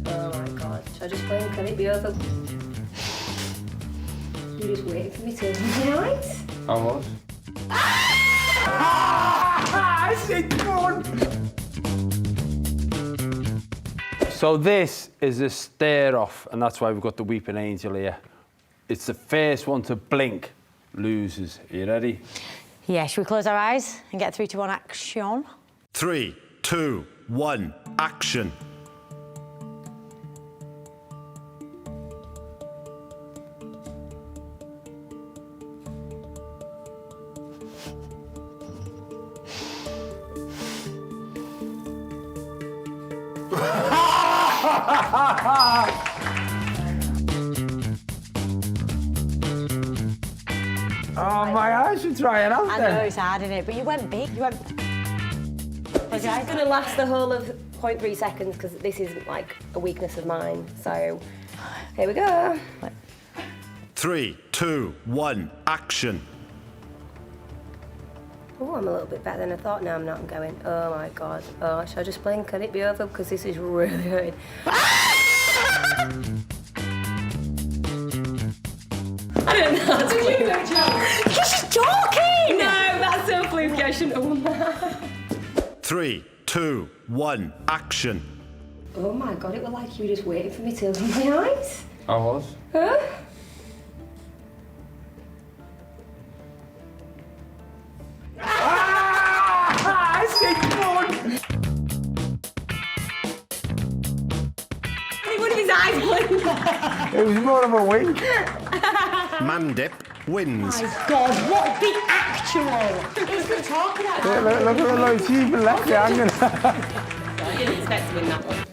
Oh my god, should I just blink? Can it be over? You just waiting for me to open my eyes? I was. So this is a stare off, and that's why we've got the weeping angel here. It's the first one to blink loses. Are you ready? Yeah, should we close our eyes and get 3, 2, 1, action? 3, 2, 1, action. Oh, my eyes are drying out I know it's hard, isn't it? But you went big. You went. This is going to last the whole of 0.3 seconds because this isn't like a weakness of mine. So, here we go. 3, 2, 1, action. Oh, I'm a little bit better than I thought. No, I'm not. I'm going. Oh my god. Oh, should I just blink? Can it be over? Because this is really hurting. I don't know. That's fluke. She's talking! No, that's so fluky. I shouldn't have won that. 3, 2, 1, action. Oh my god, it was like you were just waiting for me to open my eyes. I was. Huh? One of his eyes blinked. It was more of a wink. Mandip wins. My God, what the actual? He's been talking about Look at the light, she even left it hanging. I didn't expect to win that one.